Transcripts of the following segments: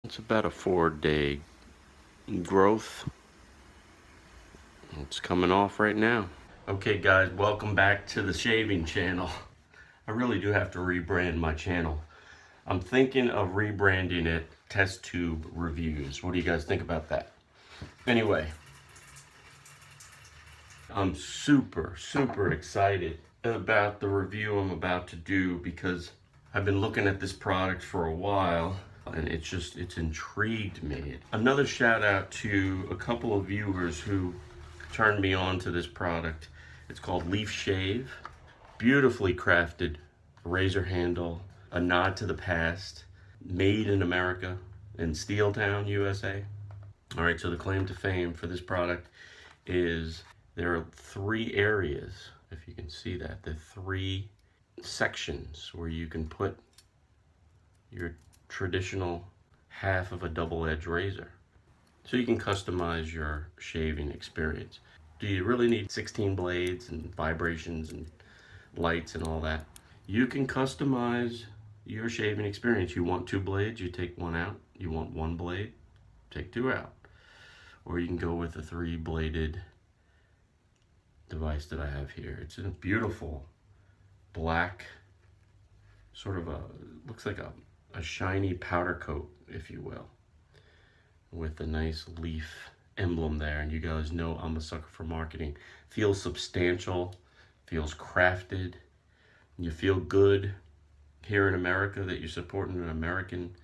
It's about a 4-day growth. It's coming off right now. Okay guys, welcome back to the shaving channel. I really do have to rebrand my channel. I'm thinking of rebranding it Test Tube Reviews. What do you guys think about that? Anyway, I'm super excited about the review I'm about to do because I've been looking at this product for a while and it's intrigued me. Another shout out to a couple of viewers who turned me on to this product. It's called Leaf Shave. Beautifully crafted razor handle, a nod to the past, made in America in Steeltown, USA. All right, so the claim to fame for this product is there are 3 areas, if you can see that, the 3 sections where you can put your traditional half of a double-edged razor. So you can customize your shaving experience. Do you really need 16 blades and vibrations and lights and all that? You can customize your shaving experience. You want 2 blades, you take 1 out. You want 1 blade, take 2 out. Or you can go with a 3-bladed device that I have here. It's in a beautiful black, sort of looks like a shiny powder coat, if you will, with a nice leaf emblem there. And you guys know I'm a sucker for marketing. Feels substantial, feels crafted. You feel good here in America that you're supporting an American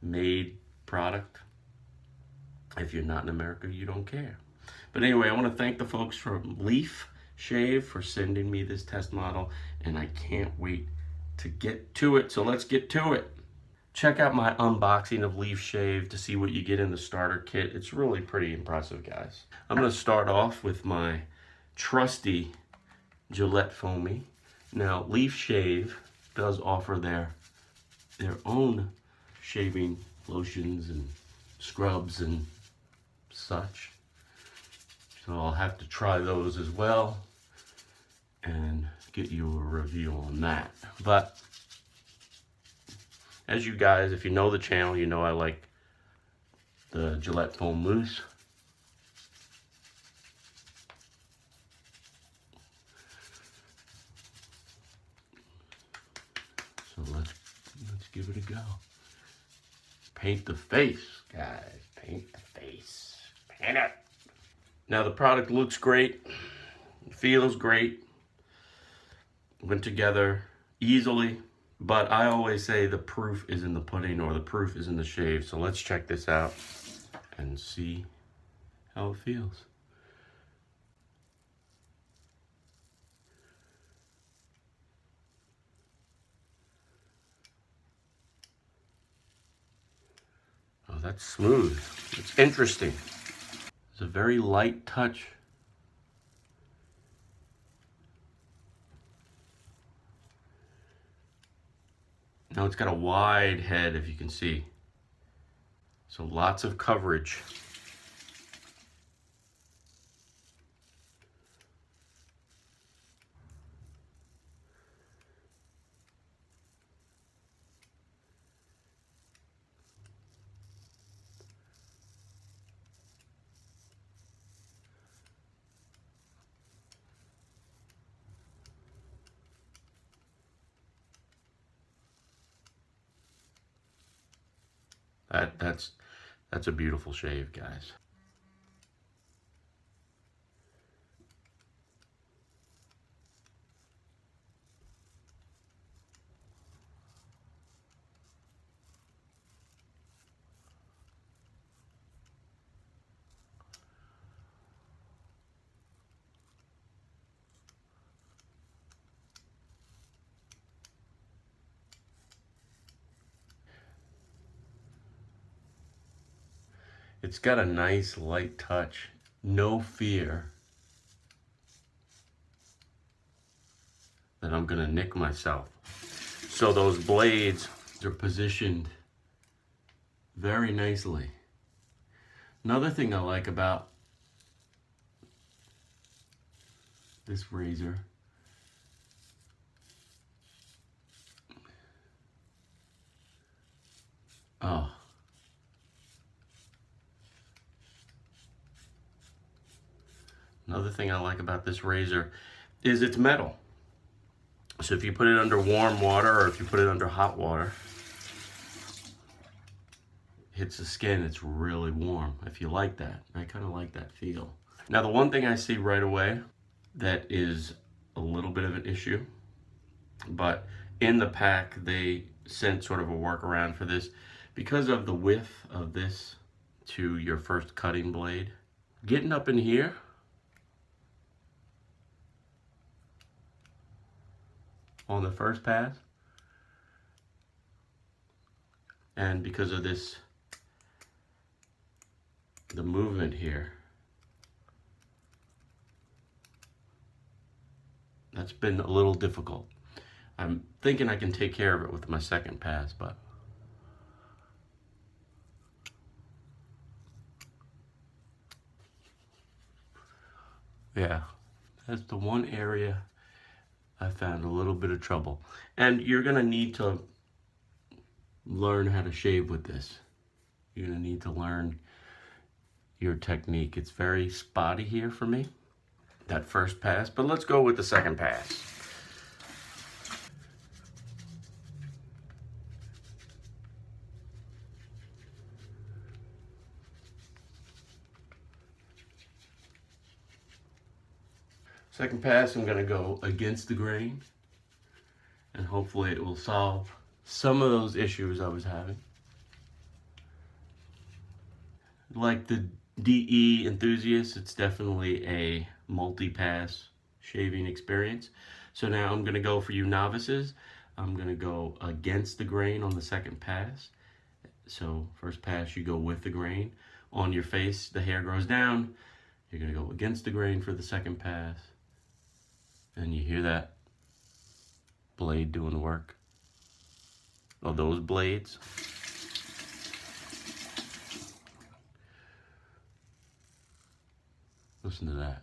made product. If you're not in America, you don't care. But anyway, I want to thank the folks from Leaf Shave for sending me this test model, and I can't wait to get to it. So let's get to it. Check out my unboxing of Leaf Shave to see what you get in the starter kit. It's really pretty impressive, guys. I'm going to start off with my trusty Gillette Foamy. Now, Leaf Shave does offer their own shaving lotions and scrubs and such. So I'll have to try those as well and get you a review on that. But as you guys, if you know the channel, you know I like the Gillette Foam Mousse. So let's give it a go. Paint the face, guys. Paint the face. Paint it. Now the product looks great, feels great, went together easily, but I always say the proof is in the pudding or the proof is in the shave. So let's check this out and see how it feels. Oh, that's smooth. It's interesting. It's a very light touch. Now it's got a wide head, if you can see. So lots of coverage. That's a beautiful shave, guys. It's got a nice light touch, no fear that I'm gonna nick myself. So those blades are positioned very nicely. Another thing I like about this razor oh, Another thing I like about this razor is it's metal. So if you put it under warm water or if you put it under hot water, hits the skin, it's really warm. If you like that, I kind of like that feel. Now the one thing I see right away that is a little bit of an issue, but in the pack they sent sort of a workaround for this. Because of the width of this to your first cutting blade, getting up in here, on the first pass, and because of this, the movement here, that's been a little difficult. I'm thinking I can take care of it with my second pass, but yeah, that's the one area I found a little bit of trouble. And you're gonna need to learn how to shave with this. You're gonna need to learn your technique. It's very spotty here for me, that first pass, but let's go with the second pass. Second pass, I'm gonna go against the grain, and hopefully it will solve some of those issues I was having. Like the DE enthusiast, it's definitely a multi-pass shaving experience. So now I'm gonna go for you novices. I'm gonna go against the grain on the second pass. So first pass, you go with the grain. On your face, the hair grows down. You're gonna go against the grain for the second pass. And you hear that blade doing the work. Oh, those blades. Listen to that.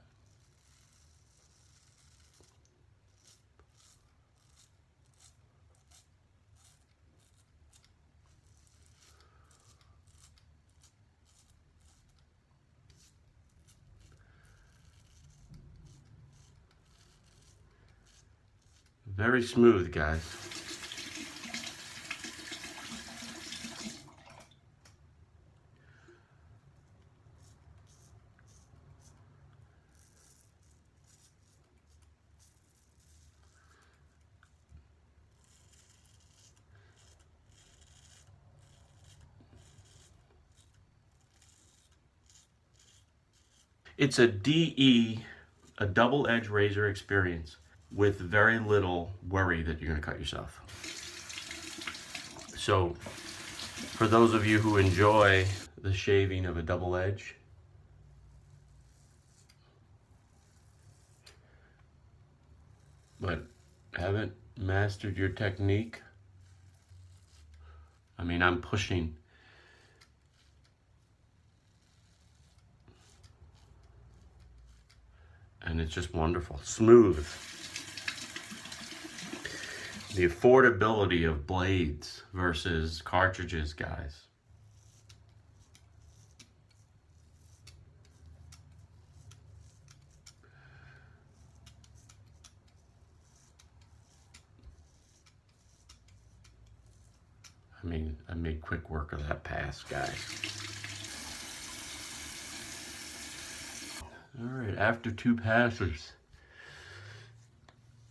Very smooth, guys. It's a DE, a double-edged razor experience with very little worry that you're gonna cut yourself. So for those of you who enjoy the shaving of a double edge, but haven't mastered your technique, I mean, I'm pushing. And it's just wonderful, smooth. The affordability of blades versus cartridges, guys. I mean, I made quick work of that pass, guys. All right, after 2 passes,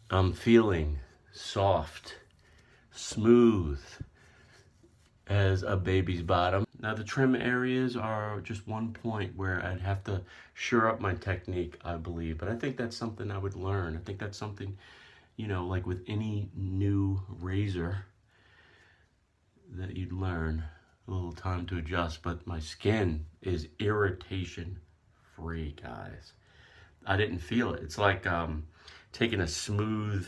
I'm feeling soft, smooth as a baby's bottom. Now the trim areas are just one point where I'd have to shore up my technique, I believe. But I think that's something I would learn. I think that's something, you know, like with any new razor that you'd learn. A little time to adjust, but my skin is irritation free, guys. I didn't feel it. It's like taking a smooth,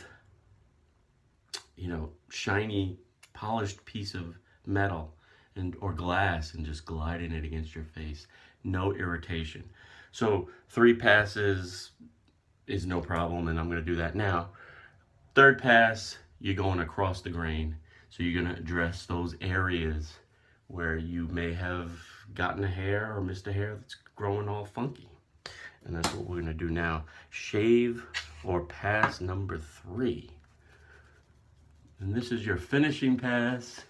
you know, shiny, polished piece of metal or glass and just gliding it against your face. No irritation. So 3 passes is no problem, and I'm gonna do that now. Third pass, you're going across the grain. So you're gonna address those areas where you may have gotten a hair or missed a hair that's growing all funky. And that's what we're gonna do now. Shave or pass number 3. And this is your finishing pass.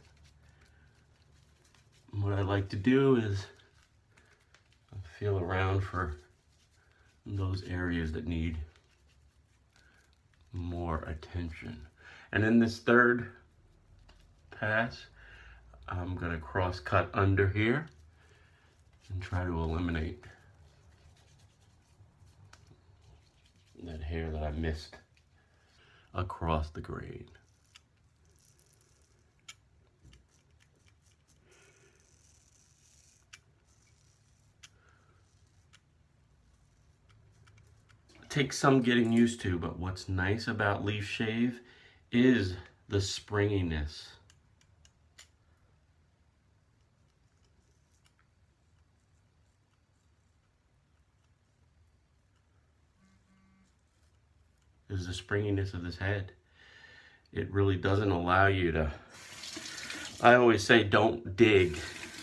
And what I like to do is feel around for those areas that need more attention. And in this third pass, I'm gonna cross cut under here and try to eliminate that hair that I missed across the grain. It takes some getting used to, but what's nice about Leaf Shave is the springiness. Is the springiness of this head. It really doesn't allow you to, I always say don't dig.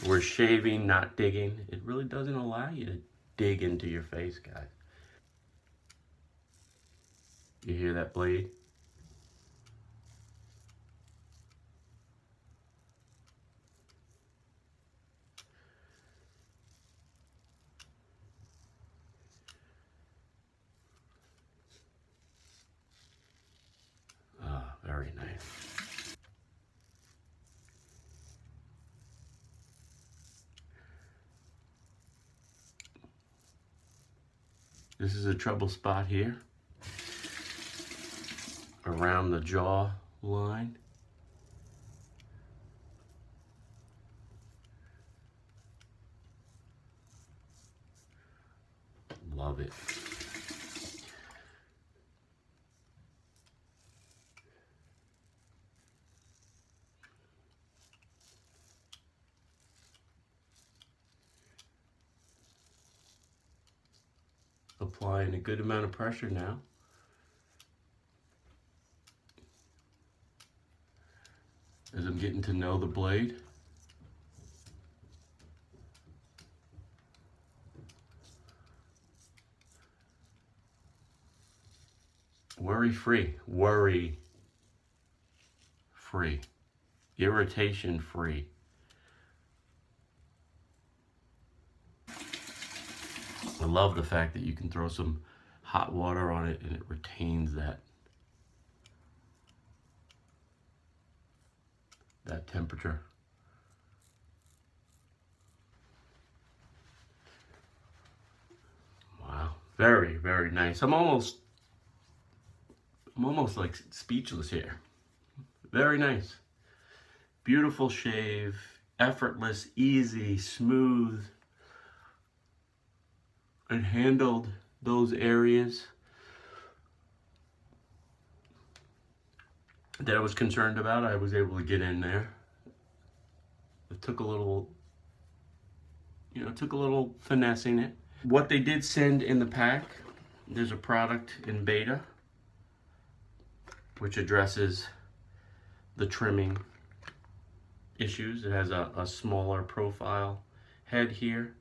We're shaving, not digging. It really doesn't allow you to dig into your face, guys. You hear that blade? Ah, very nice. This is a trouble spot here, around the jaw line. Love it. Applying a good amount of pressure now. As I'm getting to know the blade. Worry free, irritation free. I love the fact that you can throw some hot water on it and it retains that temperature. Wow, very, very nice. I'm almost like speechless here. Very nice. Beautiful shave, effortless, easy, smooth. It handled those areas that I was concerned about. I was able to get in there. It took a little, finessing it. What they did send in the pack, there's a product in beta which addresses the trimming issues. It has a smaller profile head here.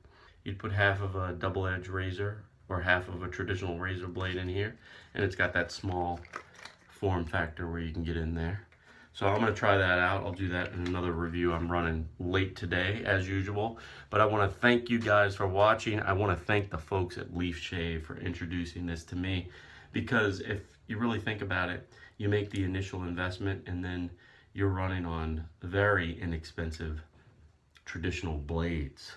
You'd put half of a double-edged razor or half of a traditional razor blade in here, and it's got that small form factor where you can get in there. So I'm gonna try that out. I'll do that in another review. I'm running late today, as usual, but I wanna thank you guys for watching. I wanna thank the folks at Leaf Shave for introducing this to me, because if you really think about it, you make the initial investment and then you're running on very inexpensive traditional blades.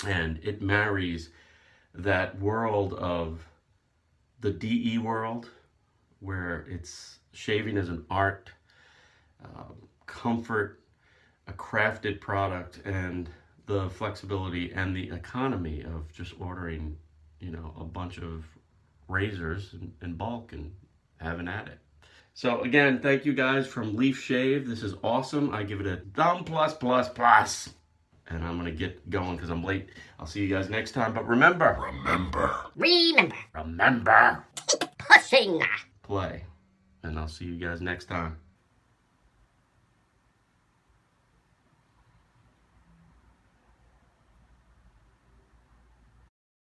And it marries that world of the DE world, where it's shaving as an art, comfort, a crafted product, and the flexibility and the economy of just ordering, a bunch of razors in bulk and having at it. So again, thank you guys from Leaf Shave. This is awesome. I give it a thumb plus. And I'm gonna get going because I'm late. I'll see you guys next time. But remember. Keep pushing. Play. And I'll see you guys next time.